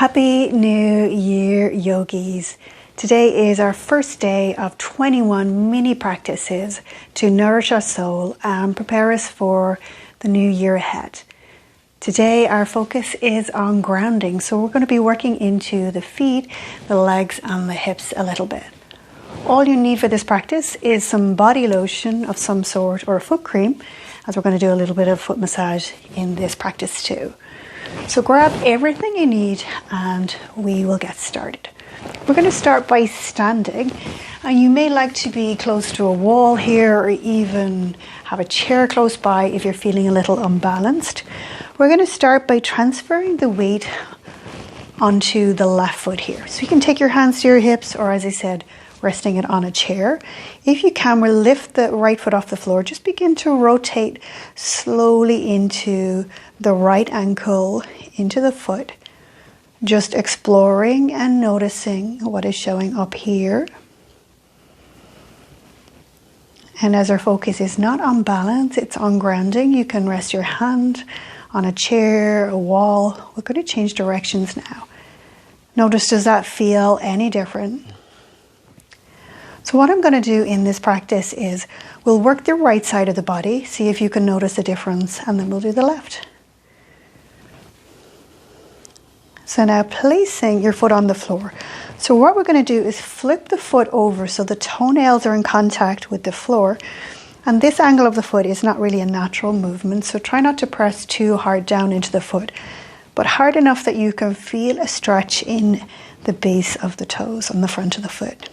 Happy New Year, yogis. Today is our first day of 21 mini practices to nourish our soul and prepare us for the new year ahead. Today our focus is on grounding, so we're going to be working into the feet, the legs and the hips a little bit. All you need for this practice is some body lotion of some sort or a foot cream, as we're going to do a little bit of foot massage in this practice too. So grab everything you need and we will get started. We're going to start by standing, and you may like to be close to a wall here or even have a chair close by if you're feeling a little unbalanced. We're going to start by transferring the weight onto the left foot here. So you can take your hands to your hips, or as I said, resting it on a chair. If you can, we'll lift the right foot off the floor. Just begin to rotate slowly into the right ankle, into the foot. Just exploring and noticing what is showing up here. And as our focus is not on balance, it's on grounding, you can rest your hand on a chair, a wall. We're going to change directions now. Notice, does that feel any different? So what I'm going to do in this practice is we'll work the right side of the body, see if you can notice a difference, and then we'll do the left. So now placing your foot on the floor. So what we're going to do is flip the foot over so the toenails are in contact with the floor. And this angle of the foot is not really a natural movement, so try not to press too hard down into the foot, but hard enough that you can feel a stretch in the base of the toes on the front of the foot.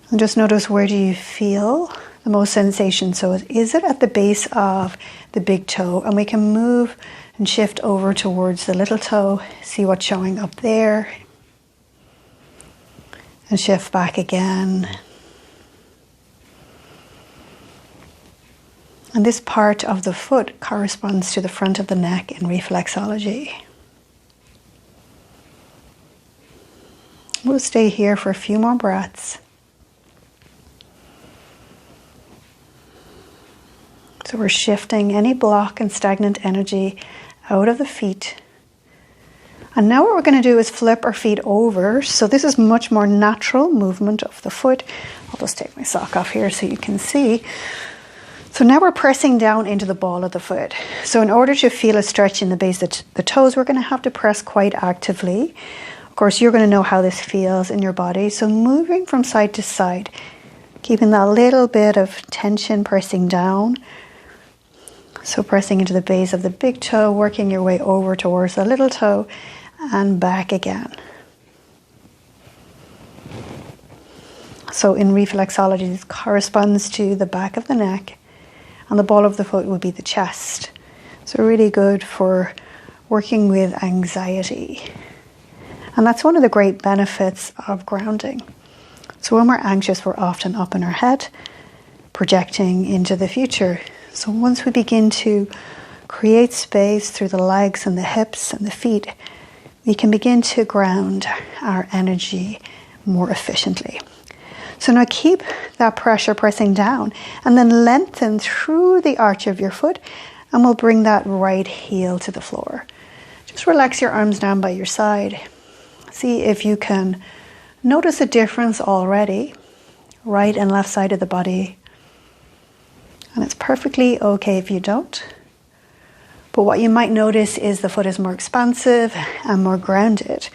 And just notice, where do you feel the most sensation? So is it at the base of the big toe? And we can move and shift over towards the little toe, see what's showing up there, and shift back again. And this part of the foot corresponds to the front of the neck in reflexology. We'll stay here for a few more breaths. So we're shifting any block and stagnant energy out of the feet. And now what we're going to do is flip our feet over. So this is much more natural movement of the foot. I'll just take my sock off here so you can see. So now we're pressing down into the ball of the foot. So in order to feel a stretch in the base of the toes, we're going to have to press quite actively. Of course, you're going to know how this feels in your body. So moving from side to side, keeping that little bit of tension, pressing down. So pressing into the base of the big toe, working your way over towards the little toe and back again. So in reflexology, this corresponds to the back of the neck, and the ball of the foot would be the chest. So really good for working with anxiety. And that's one of the great benefits of grounding. So when we're anxious, we're often up in our head, projecting into the future. So once we begin to create space through the legs and the hips and the feet, we can begin to ground our energy more efficiently. So now keep that pressure pressing down and then lengthen through the arch of your foot, and we'll bring that right heel to the floor. Just relax your arms down by your side. See if you can notice a difference already, right and left side of the body. And it's perfectly okay if you don't. But what you might notice is the foot is more expansive and more grounded.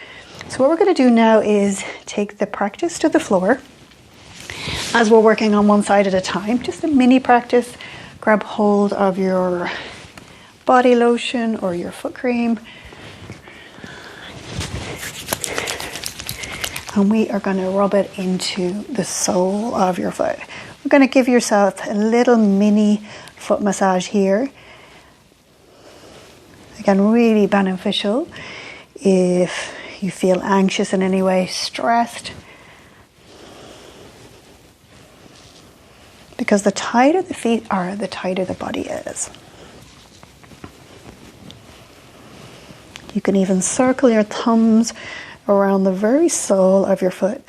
So what we're going to do now is take the practice to the floor as we're working on one side at a time. Just a mini practice. Grab hold of your body lotion or your foot cream. And we are going to rub it into the sole of your foot. We're going to give yourself a little mini foot massage here. Again, really beneficial if you feel anxious in any way, stressed. Because the tighter the feet are, the tighter the body is. You can even circle your thumbs around the very sole of your foot.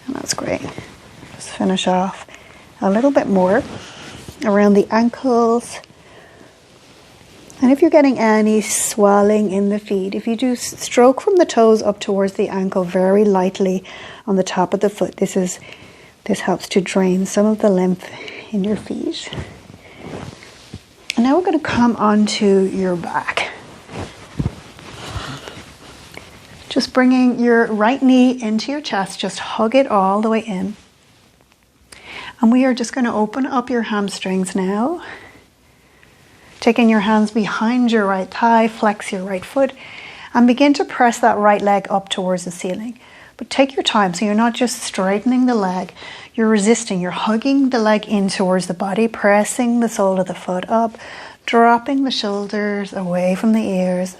And that's great. Just finish off a little bit more around the ankles And if you're getting any swelling in the feet, if you do stroke from the toes up towards the ankle very lightly on the top of the foot, this helps to drain some of the lymph in your feet. And now we're going to come onto your back. Just bringing your right knee into your chest, just hug it all the way in. And we are just going to open up your hamstrings now. Taking your hands behind your right thigh, flex your right foot, and begin to press that right leg up towards the ceiling. But take your time, so you're not just straightening the leg, you're resisting, you're hugging the leg in towards the body, pressing the sole of the foot up, dropping the shoulders away from the ears.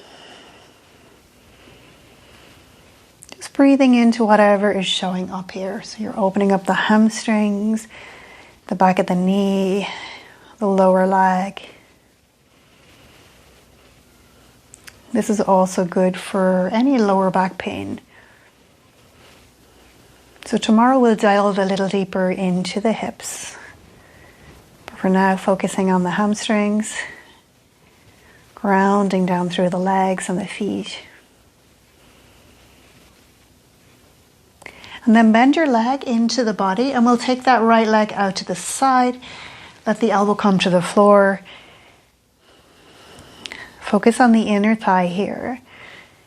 Just breathing into whatever is showing up here. So you're opening up the hamstrings, the back of the knee, the lower leg. This is also good for any lower back pain. So tomorrow we'll delve a little deeper into the hips. But for now, focusing on the hamstrings, grounding down through the legs and the feet. And then bend your leg into the body, and we'll take that right leg out to the side. Let the elbow come to the floor. Focus on the inner thigh here.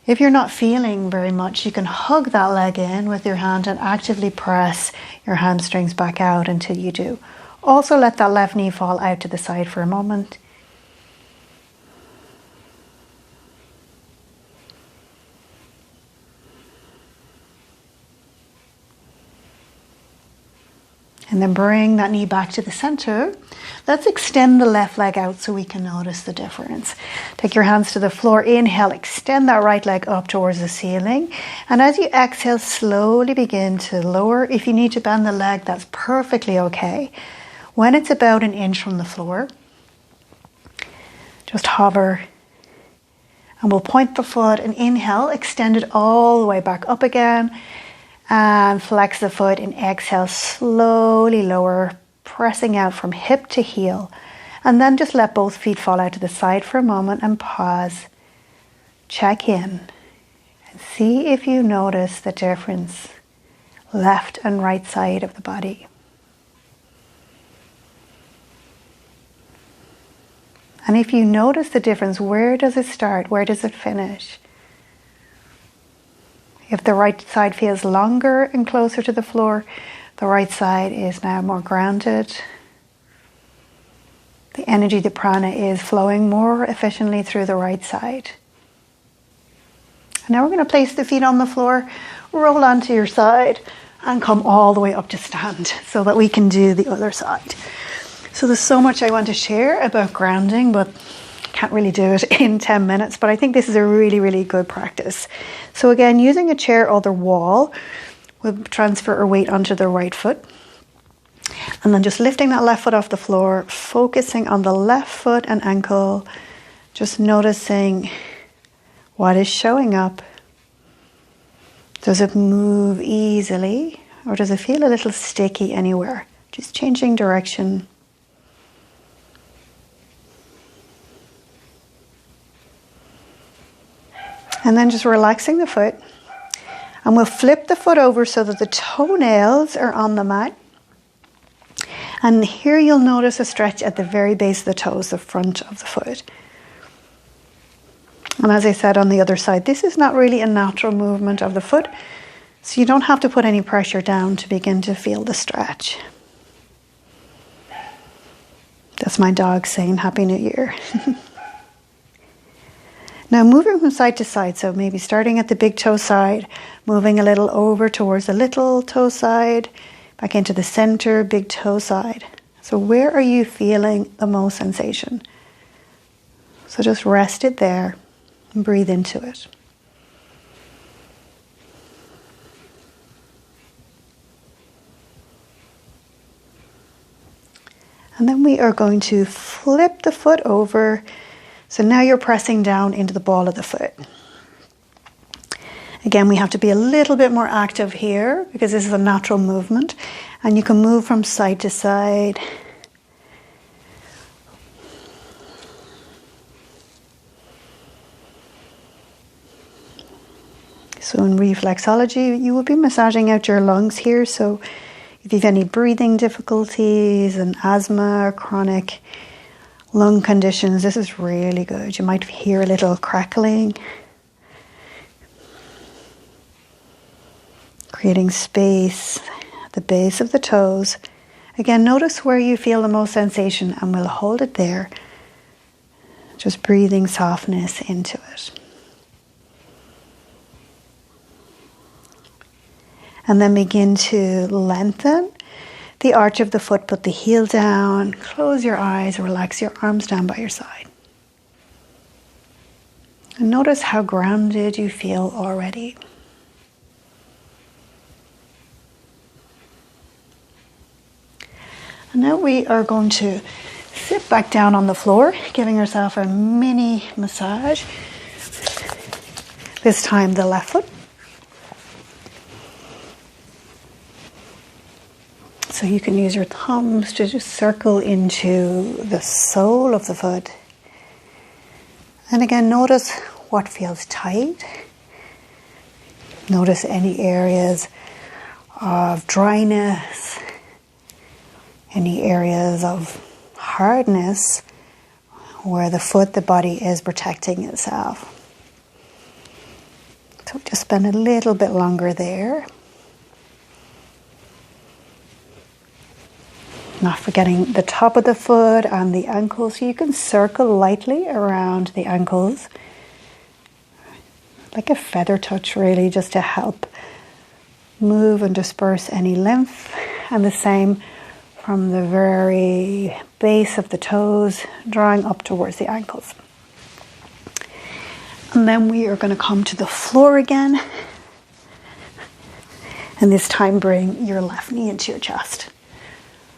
If you're not feeling very much, you can hug that leg in with your hand and actively press your hamstrings back out until you do. Also let that left knee fall out to the side for a moment. And then bring that knee back to the center. Let's extend the left leg out so we can notice the difference. Take your hands to the floor. Inhale, extend that right leg up towards the ceiling. And as you exhale, slowly begin to lower. If you need to bend the leg, that's perfectly okay. When it's about an inch from the floor, just hover. And we'll point the foot and inhale, extend it all the way back up again. And flex the foot and exhale, slowly lower, pressing out from hip to heel. And then just let both feet fall out to the side for a moment and pause. Check in and see if you notice the difference, left and right side of the body. And if you notice the difference, where does it start? Where does it finish? If the right side feels longer and closer to the floor, the right side is now more grounded. The energy, the prana, is flowing more efficiently through the right side. And now we're going to place the feet on the floor, roll onto your side, and come all the way up to stand so that we can do the other side. So there's so much I want to share about grounding, but can't really do it in 10 minutes, but I think this is a really, really good practice. So again, using a chair or the wall, we'll transfer our weight onto the right foot. And then just lifting that left foot off the floor, focusing on the left foot and ankle, just noticing what is showing up. Does it move easily, or does it feel a little sticky anywhere? Just changing direction. And then just relaxing the foot. And we'll flip the foot over so that the toenails are on the mat. And here you'll notice a stretch at the very base of the toes, the front of the foot. And as I said on the other side, this is not really a natural movement of the foot, so you don't have to put any pressure down to begin to feel the stretch. That's my dog saying Happy New Year. Now moving from side to side, so maybe starting at the big toe side, moving a little over towards the little toe side, back into the center, big toe side. So where are you feeling the most sensation? So just rest it there and breathe into it. And then we are going to flip the foot over. So now you're pressing down into the ball of the foot. Again, we have to be a little bit more active here because this is a natural movement. And you can move from side to side. So in reflexology, you will be massaging out your lungs here. So if you have any breathing difficulties and asthma or chronic lung conditions, this is really good. You might hear a little crackling. Creating space at the base of the toes. Again, notice where you feel the most sensation and we'll hold it there. Just breathing softness into it. And then begin to lengthen the arch of the foot. Put the heel down, close your eyes, relax your arms down by your side. And notice how grounded you feel already. And now we are going to sit back down on the floor, giving yourself a mini massage. This time the left foot. So you can use your thumbs to just circle into the sole of the foot. And again, notice what feels tight. Notice any areas of dryness, any areas of hardness where the foot, the body is protecting itself. So just spend a little bit longer there. Not forgetting the top of the foot and the ankles. So you can circle lightly around the ankles. Like a feather touch really, just to help move and disperse any lymph. And the same from the very base of the toes, drawing up towards the ankles. And then we are going to come to the floor again. And this time bring your left knee into your chest.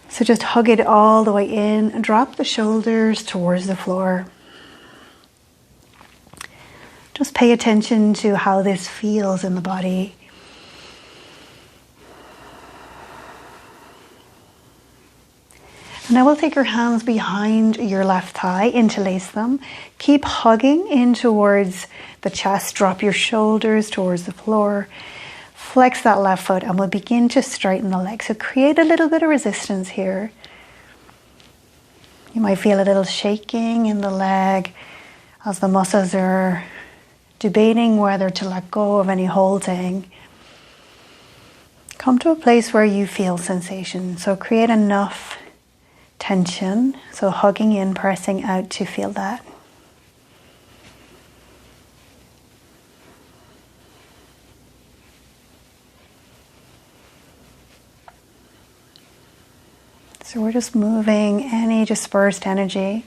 So just hug it all the way in and drop the shoulders towards the floor. Just pay attention to how this feels in the body. Now we'll take your hands behind your left thigh, interlace them. Keep hugging in towards the chest. Drop your shoulders towards the floor. Flex that left foot and we'll begin to straighten the leg. So create a little bit of resistance here. You might feel a little shaking in the leg as the muscles are debating whether to let go of any holding. Come to a place where you feel sensation. So create enough tension. So hugging in, pressing out to feel that. So we're just moving any dispersed energy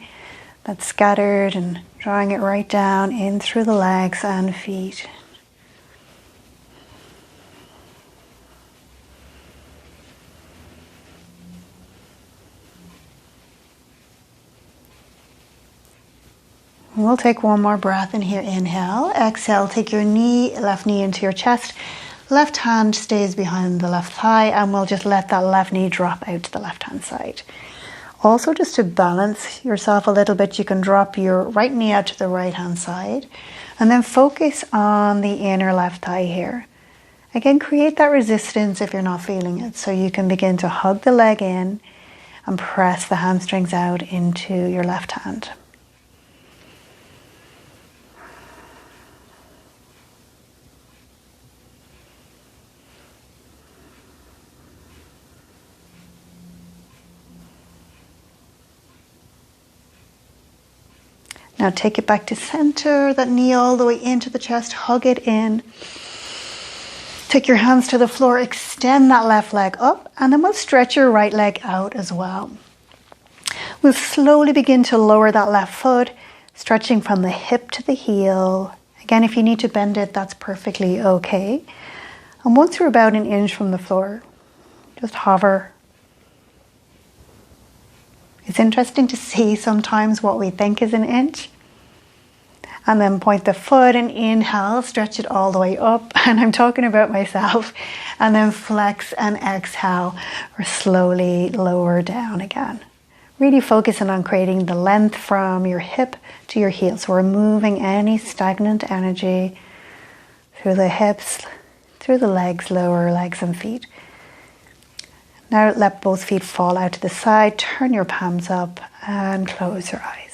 that's scattered and drawing it right down in through the legs and feet. We'll take one more breath in here. Inhale, exhale, take your left knee into your chest. Left hand stays behind the left thigh and we'll just let that left knee drop out to the left hand side. Also, just to balance yourself a little bit, you can drop your right knee out to the right hand side and then focus on the inner left thigh here. Again, create that resistance if you're not feeling it. So you can begin to hug the leg in and press the hamstrings out into your left hand. Now take it back to center, that knee all the way into the chest, hug it in. Take your hands to the floor, extend that left leg up, and then we'll stretch your right leg out as well. We'll slowly begin to lower that left foot, stretching from the hip to the heel. Again, if you need to bend it, that's perfectly okay. And once you're about an inch from the floor, just hover. It's interesting to see sometimes what we think is an inch. And then point the foot and inhale, stretch it all the way up. And I'm talking about myself. And then flex and exhale or slowly lower down again. Really focusing on creating the length from your hip to your heel. So we're moving any stagnant energy through the hips, through the legs, lower legs and feet. Now let both feet fall out to the side, turn your palms up and close your eyes.